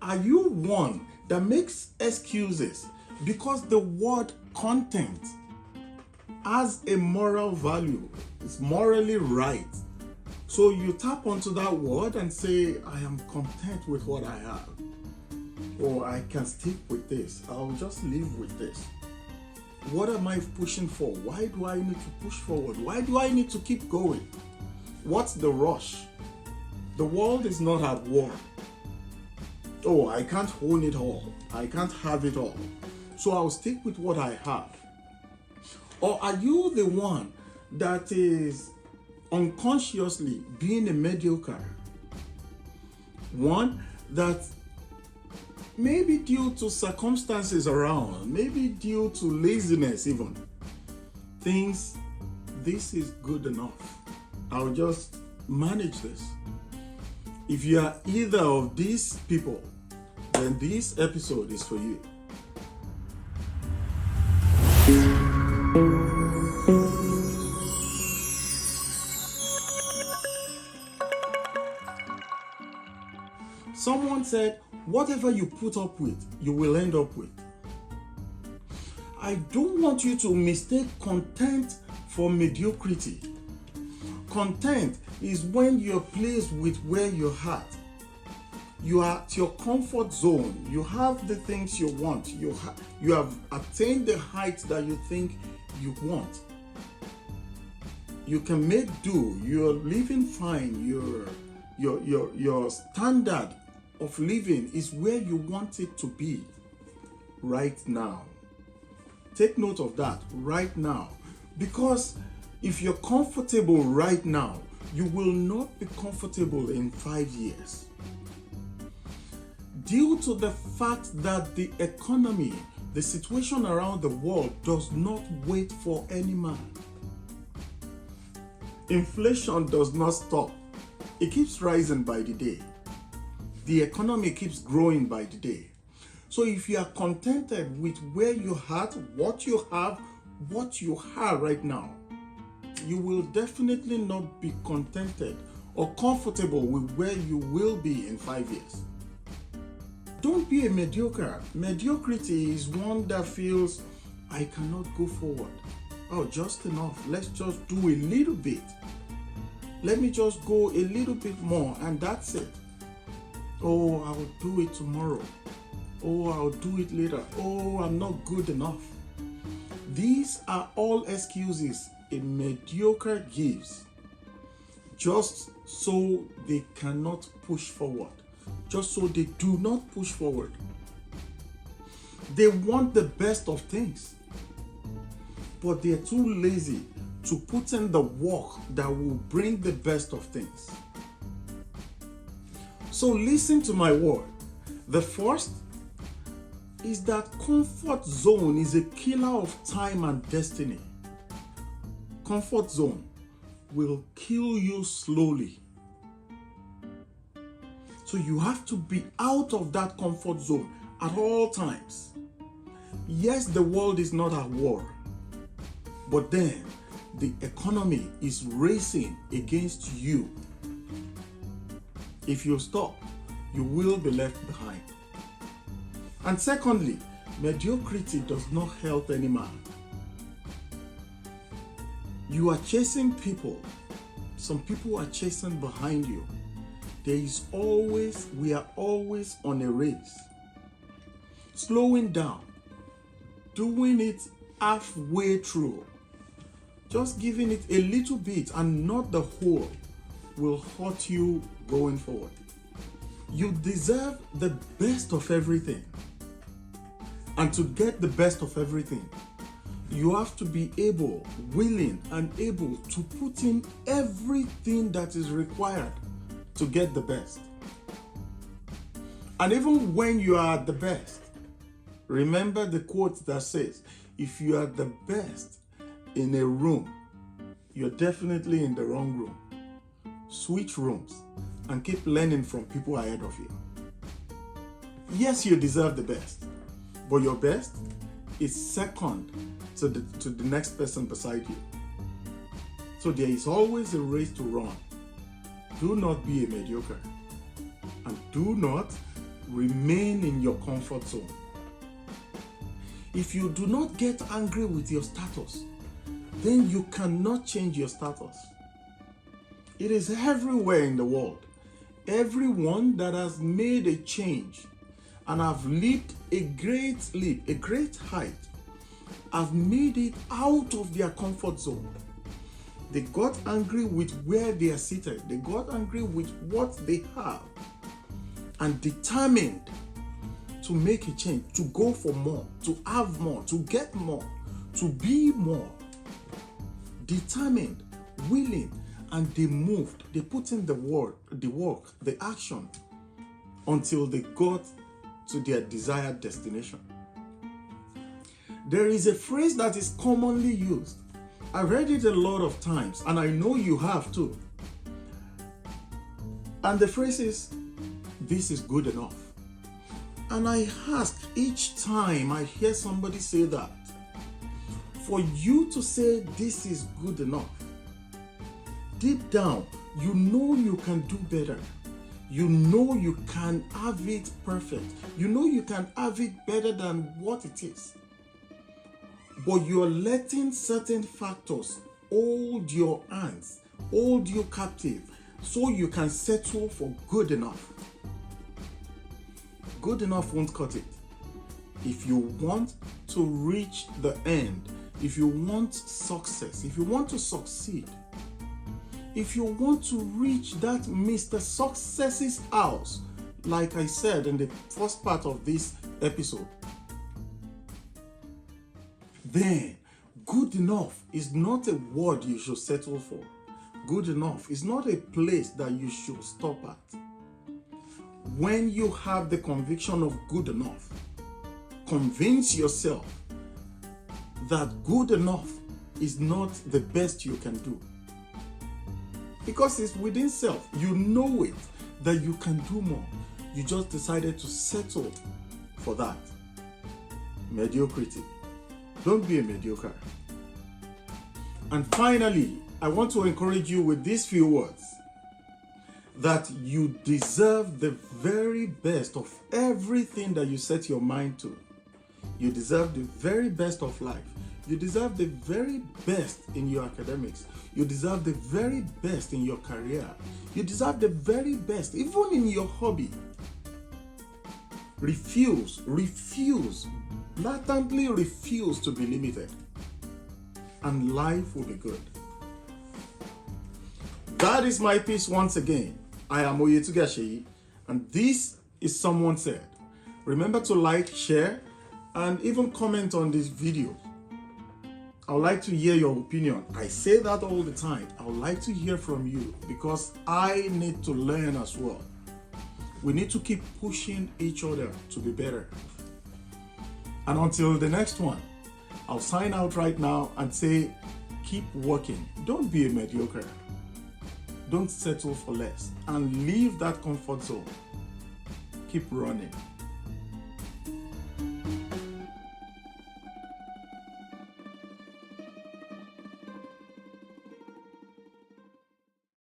Are you one that makes excuses because the word content has a moral value? It's morally right. So you tap onto that word and say, I am content with what I have. Or I can stick with this. I'll just live with this. What am I pushing for? Why do I need to push forward? Why do I need to keep going? What's the rush? The world is not at war. Oh, I can't own it all. I can't have it all. So I'll stick with what I have. Or are you the one that is unconsciously being a mediocre? One that maybe due to circumstances around, maybe due to laziness even, thinks this is good enough. I'll just manage this. If you are either of these people, then this episode is for you. Someone said, whatever you put up with, you will end up with. I don't want you to mistake content for mediocrity. Content is when you're pleased with where you're at. You are at your comfort zone. You have the things you want. You have attained the heights that you think you want. You can make do. You're living fine. Your standard of living is where you want it to be right now. Take note of that right now. Because if you're comfortable right now, you will not be comfortable in 5 years. Due to the fact that the economy, the situation around the world does not wait for any man. Inflation does not stop. It keeps rising by the day. The economy keeps growing by the day. So if you are contented with where you are, what you have right now, you will definitely not be contented or comfortable with where you will be in 5 years. Don't be a mediocre. Mediocrity is one that feels, I cannot go forward. Oh, just enough. Let's just do a little bit. Let me just go a little bit more and that's it. Oh, I'll do it tomorrow. Oh, I'll do it later. Oh, I'm not good enough. These are all excuses a mediocre gives just so they cannot push forward, just so they do not push forward. They want the best of things, but they're too lazy to put in the work that will bring the best of things. So listen to my word. The first is that comfort zone is a killer of time and destiny. Comfort zone will kill you slowly. So you have to be out of that comfort zone at all times. Yes, the world is not at war, but then the economy is racing against you. If you stop, you will be left behind. And secondly, mediocrity does not help any man. You are chasing people. Some people are chasing behind you. We are always on a race. Slowing down, doing it halfway through, just giving it a little bit and not the whole will hurt you going forward. You deserve the best of everything. And to get the best of everything, you have to be able, willing, and able to put in everything that is required to get the best. And even when you are the best, remember the quote that says, if you are the best in a room, you're definitely in the wrong room. Switch rooms and keep learning from people ahead of you. Yes, you deserve the best, but your best is second to the next person beside you. So there is always a race to run. Do not be a mediocre, and do not remain in your comfort zone. If you do not get angry with your status, then you cannot change your status. It is everywhere in the world. Everyone that has made a change and have leaped a great leap, a great height, have made it out of their comfort zone. They got angry with where they are seated. They got angry with what they have and determined to make a change, to go for more, to have more, to get more, to be more. Determined, willing, and they moved. They put in the work, the action until they got to their desired destination. There is a phrase that is commonly used. I've read it a lot of times, and I know you have too. And the phrase is, "This is good enough." And I ask each time I hear somebody say that, for you to say this is good enough, deep down, you know you can do better. You know you can have it perfect. You know you can have it better than what it is. But you're letting certain factors hold your hands, hold you captive, so you can settle for good enough. Good enough won't cut it. If you want to reach the end, if you want success, if you want to succeed, if you want to reach that Mr. Success's house, like I said in the first part of this episode, then good enough is not a word you should settle for. Good enough is not a place that you should stop at. When you have the conviction of good enough, convince yourself that good enough is not the best you can do. Because it's within self. You know it, that you can do more. You just decided to settle for that. Mediocrity. Don't be a mediocre. And finally, I want to encourage you with these few words, that you deserve the very best of everything that you set your mind to. You deserve the very best of life. You deserve the very best in your academics. You deserve the very best in your career. You deserve the very best, even in your hobby. Refuse, blatantly refuse to be limited, and life will be good. That is my piece once again. I am Oyetugaseyi, and this is Someone Said. Remember to like, share, and even comment on this video. I would like to hear your opinion. I say that all the time. I would like to hear from you because I need to learn as well. We need to keep pushing each other to be better. And until the next one, I'll sign out right now and say, keep working. Don't be a mediocre. Don't settle for less and leave that comfort zone. Keep running.